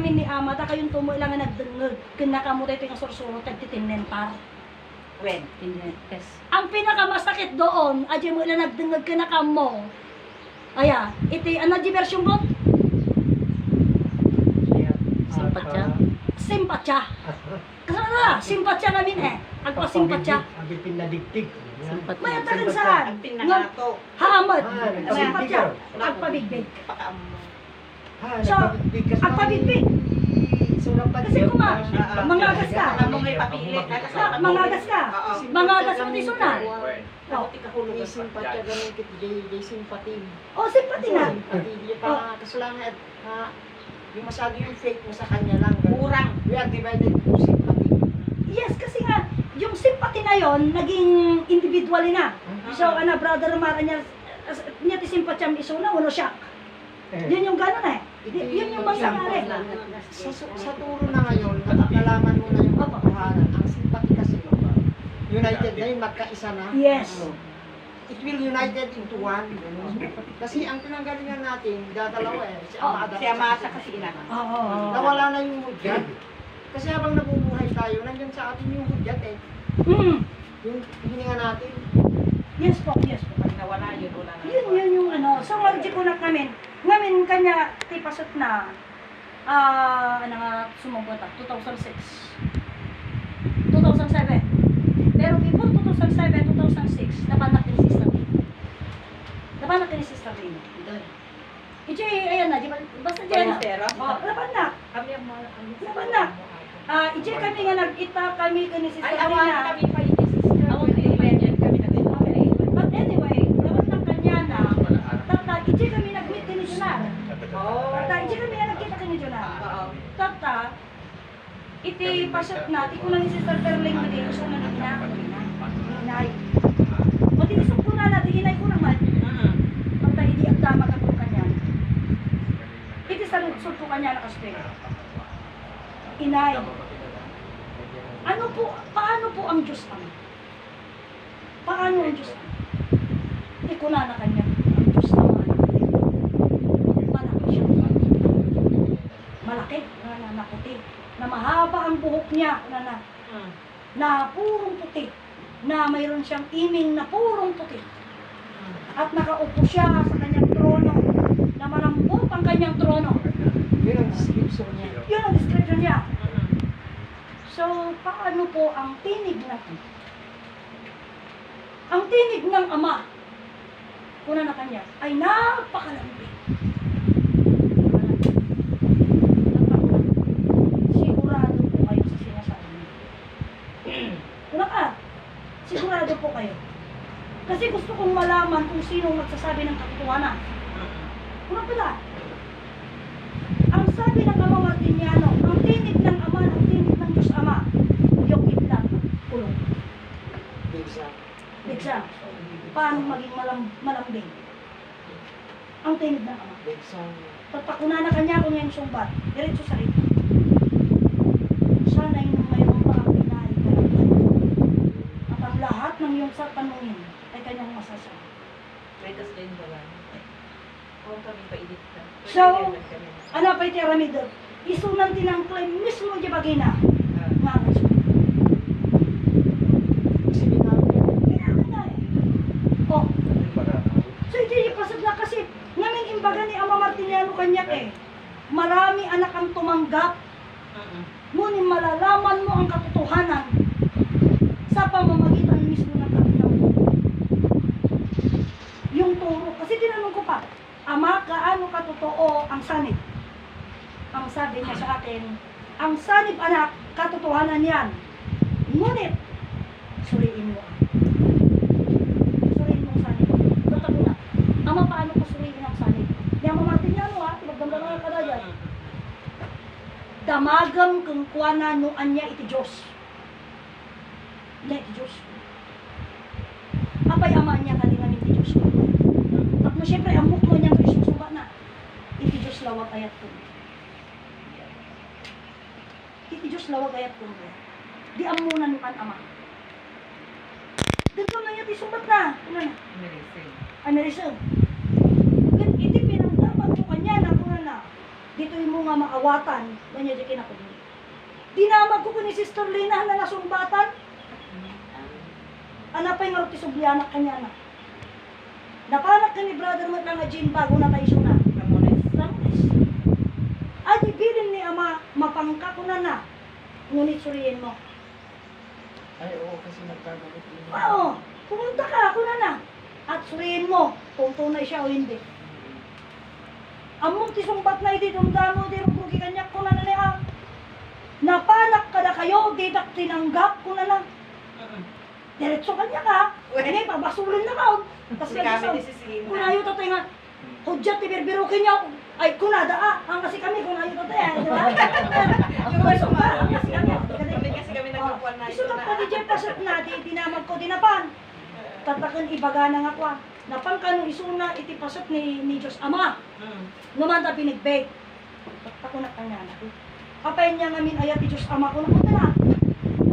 amin ni Ama, ta kayong tumo ilang nga nagdengeg, kinakamutay ito yung sursuro, tagtitinen par. When? Yes. Ang pinakamasakit doon, adya mo ilang nagdengeg kinakamo. Aya, iti, ano di version mo? Simpatya. Simpatya. Kasi na, simpatya namin eh. Agpasimpatya. Ang pinadigtig. Simpatya. May atagan saan? Ang pinangato. Haamad. Ah, Simpatya. Agpabigbig. Pakaamo. So, agpabigbig. Kasi kuma, mangagas ka. Amo ngay papilit. Mangagas ka. Mangagas mo tisunan. Ako ti kahulog. Simpatya ganun kit di simpati. O, simpati na. Simpati di pa kasalanan ha yung masyado yung fake mo sa kanya lang. Kurang. We are divided to sympathy. Yes, kasi nga, yung sympathy na yon naging individual na. So, brother Mara niya ti simpatya ang isuna, uno siya. Yun yung gano'n eh. Yun yung mangyayari. Sa turo na ngayon, nalaman mo na yung katotohanan. Ang sympathy kasi united na yung magkaisa na. Yes. It will united into one. Kasi ang pinanggalingan natin, dadalawa eh. Si Ama Siya masa kasi ina. Oo. Nawala na yung hudyat. Kasi habang nabubuhay tayo, nandiyan sa atin yung hudyat eh. Yung hininga natin. Yes po, yes po. Pag nawala yun, wala na. Yun yung ano. So, magdi ko na ngamin kanya tipasot na, ano nga, sumabota, 2006. 2007. Pero before 2007, 2006, napanak ni Sister Rin. Napanak ni Sister Rin. Ito ayan na, di ba? Basta dyan na. Oh, napanak. Kami ang mga... Napanak. Ito kami nga nag-ita kami ni Sister Ay, Rin awan na. kami pa yung sister. Awan kami na din. But anyway, napanak kanya na, tata, ito kami nag-meet ni Junar. Tata, ito kami nga nagkita ni Junar. Oo. Tata, iti pasok na, ti ko na ni Sister Perling na din, so na inay. O di isok ko na natin, inay ko naman. Tata, hindi ang dama ka po kanya. Iti sa lutsod ko kanya nakaspe. Inay, ano po, paano po ang Diyos ang? Paano ang Diyos ang? Hindi ko na kanya ang Diyos ang. Malaki siya. Malaki, na puti. Na mahaba ang buhok niya, na purong puti. Na mayroon siyang iming na purong puti. At nakaupo siya sa kanyang trono. Na malambot ang kanyang trono. Yun ang description niya. Yun ang description niya. So, paano po ang tinig natin? Ang tinig ng Ama, una na kanya, ay napakalambing. Sigurado po kayo sa sinasabi niyo. Una ka, sigurado po kayo. Kasi gusto kong malaman kung sino magsasabi ng katotohanan. Una pala, ang sabi ng Ama Martiniano, ang tinig ng Ama, ang tinig ng Diyos Ama, yung itlat, kulong. Bigsa. Bigsa, paano maging malambing? Ang tinig ng Ama. Bigsa. Pagpakuna na kanya kung yung sumbat, diretso sa rito. Sana yung mayroong pa ang pinay at ang lahat ng iyong sa tanungin ay kanyang masasabi. Rekas din ba ba? Oo, kami pa-edit ka. So, ano pa iti aramid? Isunan tinangklay mismo di bagina. Nga nga siya. Kasi binago niya. Kailangan na eh. Oh, so iti ipasad na kasi ngamin imbaga ni Ama Martiniano kanyak eh. Marami anak ang tumanggap. Ngunit malalaman mo ang katotohanan sa pamamagitan mismo ng kanilang yung turo. Kasi tinanong ko pa, Ama, gaano katotoo ang sanib? Ang sabi niya sa akin, ang sanib anak, katotohanan yan. Ngunit, suriin mo. Suriin mo ang sanib. Totoo na. Ama, paano ko suriin ang sanib? Di Ama Martiniano ha, magdamdama ka na yan. Damagam kung kuwana no anya iti Diyos. Nya iti Diyos. Apay ama niya kalingan iti Diyos. Tapno syempre ang mukmo niya ito susuba na. Iti Diyos lawag ayat ko. Iti Diyos lawag ayat ko. Di amunan mo kan ama. Dito na niya ti sumbat na. Ano na? Amerisig. Iti pinagdapat ko kanya na kuna na. dito yung mga maawatan, ganyan di kinakuli. Dinamag ko ni Sister Lina na nasumbatan, anapay nga roti sublianak kanya na. Napanak ka ni Brother Mat nga Jean bago na tayo na. Ramones. Ay, di bilin ni Ama, mapangka ko na. Ngunit suriin mo. Ay, oo, kasi nagkagalit yun. Oo, pumunta ka, ako na. At suriin mo, kung tunay siya o hindi. Among tisumbat na iti dumdamo, di rumbugi kanyak ko na niya. Napanak ka na kayo, di dak tinanggap ko na. Diretso kanya ka. Hindi, pabasulin na ka. Tapos Kasi kami ni Cecilina. kung ayaw tatay nga, hudyat ibirbirukin niya. Ay, kunada ang kasi kami, kung ayaw tatay, di ba? Yung may sumara, kasi kami. Kasi kami nagkakuan na Isulat pa di Jeff pasat na, di tinamag ko dinapan. Tatakan ibaga na nga kwa. Napang kano isuna iti pasat ni Diyos Ama. Numanta pinigbeg. Tako na kanya na. Apay niya ngamin ayat ni Diyos Ama ko na punta na.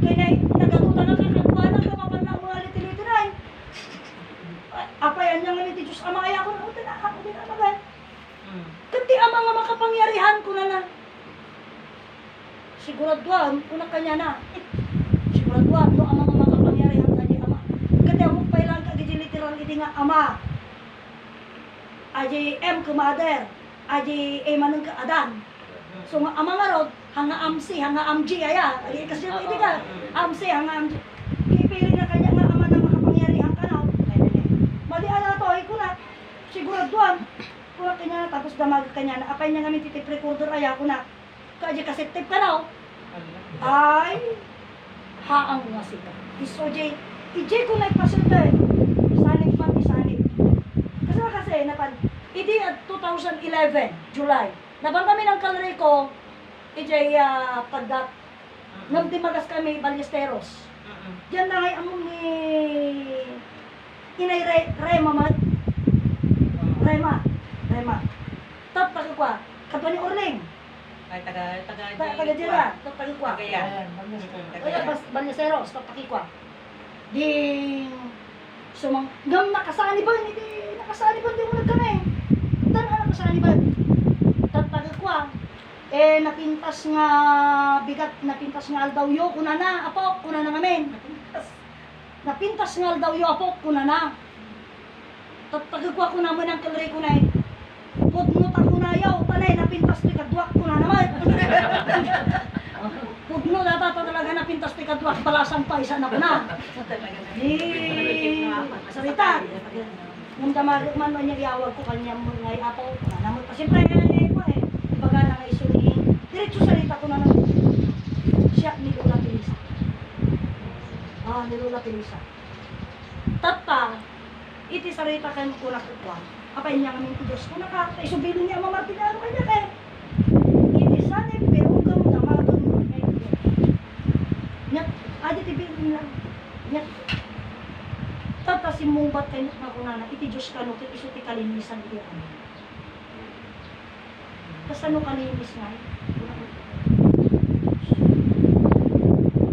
Kaya nagatuta na kakagwanan ka mapan na mga litilito na. Apay niya ngamin ni Diyos Ama ayat ko na punta na. Ako din na magay. Kanti ama nga makapangyarihan ko na. Siguraduan, una kanya na. Siguraduan, no ama nga makapangyarihan tadi ama. Kati ako pailan ka gidi literal iti nga ama. Aji M ke mother, aji E maneng ke adan. So nga ama nga rod, hanga amsi, hanga amji aya. Adi kasi mo iti ka, amsi, hanga amji. Ipili na kanya nga ama na makapangyarihan ka na. Mali ala to, ay kuna. Siguraduan, kuna kanya na, tapos damag kanya na. Apay niya namin titip recorder aya kuna. Kaji kasitip ka na. Ay, haang nga sila. Isoje, ije ko na ipasunod. Isanib man, isanib. Kasi napan, idi at 2011, July. Napan kami ng kalari ko, ije pagdat, nang dimagas kami, Ballesteros. Diyan na ngay among ni Inay Rema man. Rema. Tap pagkakwa, katwa ni Orling. Ay, taga Taga-dira, tap pagkakwa. Tagayan. Kaya Ballesteros, papakikwa. Di sumang ngam nakasani ba hindi nakasani ba hindi mo kami. Tan nakasani ba? Tatagakwa. Napintas nga bigat, napintas nga aldawyo kunana, apo kunana ngamin. Napintas nga aldawyo apo kunana. Tatagakwa ko naman ang kalre ko na. Pudnot ako na yaw, tanay napintas ti kadwak ko na naman. Pudno data talaga napintas ti kadwak palasang pa isa na ko na. Di salita. Nung damag man niya iawag ko kanya mga apaw ko na naman. Siyempre ko ibaga na nga isuli. Diretso salita ko na naman. Siya ni Lola Pilisa. Ni Lola Pilisa. Tata, iti salita kayo ko na kukwa. Apay niya kami ti Diyos ko na ka. Isubilin niya mga Martinaro kanya kaya. Iti sanib pero kang damagan mo kay Diyos. Nyak, adi tibilin lang. Nyak. Tata si mumbat kayo na kunana. Iti Diyos ka no, iso ti kalinisan iti ano. Kas ano kalinis nga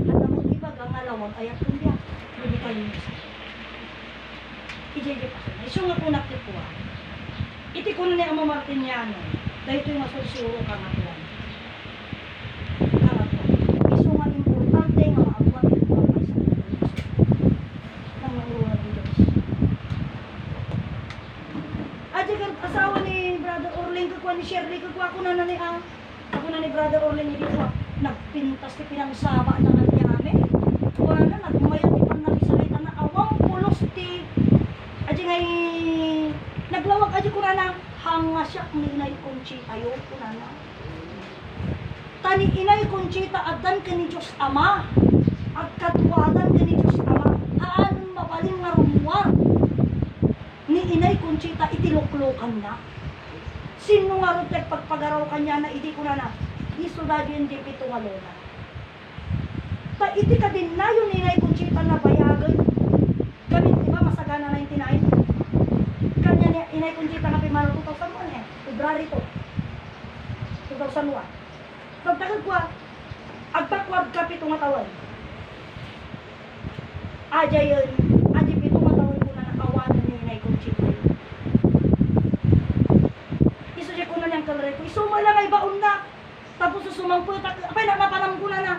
alam mo iba gangalawag ayat kundi hindi kalinis. Ije pa sa iso nga kunak ti kuha. Iti kuno ni Ama Martiniano. Dahil ito yung masusuro ka nga kuha. Iso nga importante nga maabuan ito ang may sa ng nanguruan ng Diyos. Asawa ni Brother Orling kagwa ni Shirley kagwa ako na ni ako na ni Brother Orling dito nagpintas ti pinangsama na nga niyame wala na nagmayat ti panalisalita na awang pulos ti aji ngay naglawag aji ko na hanga siya ni Inay Conchita ayo ko na tani Inay Conchita adan ka ni Diyos Ama at katuwadan ka ni Diyos Ama haan mapaling nga rumuwar ni Inay Conchita itiluklukan na. Sino nga rin pagpagaraw kanya na iti ko na iso da yun di pito nga lola. Ta iti ka din na yun ni Inay Conchita na bayagan. Kami di ba masagana 99? Kanya ni Inay Conchita na pimano 2001 February to. 2001. Pagtakag ko agpakwag ka pito nga tawag. Aja yun. Aja pito nga tawag ko na nakawanan ni Inay Conchita. Iso siya ko na niyang kalare ko. Iso mo lang ay baon na. Tapos susumang po, apay na napanam ko na na.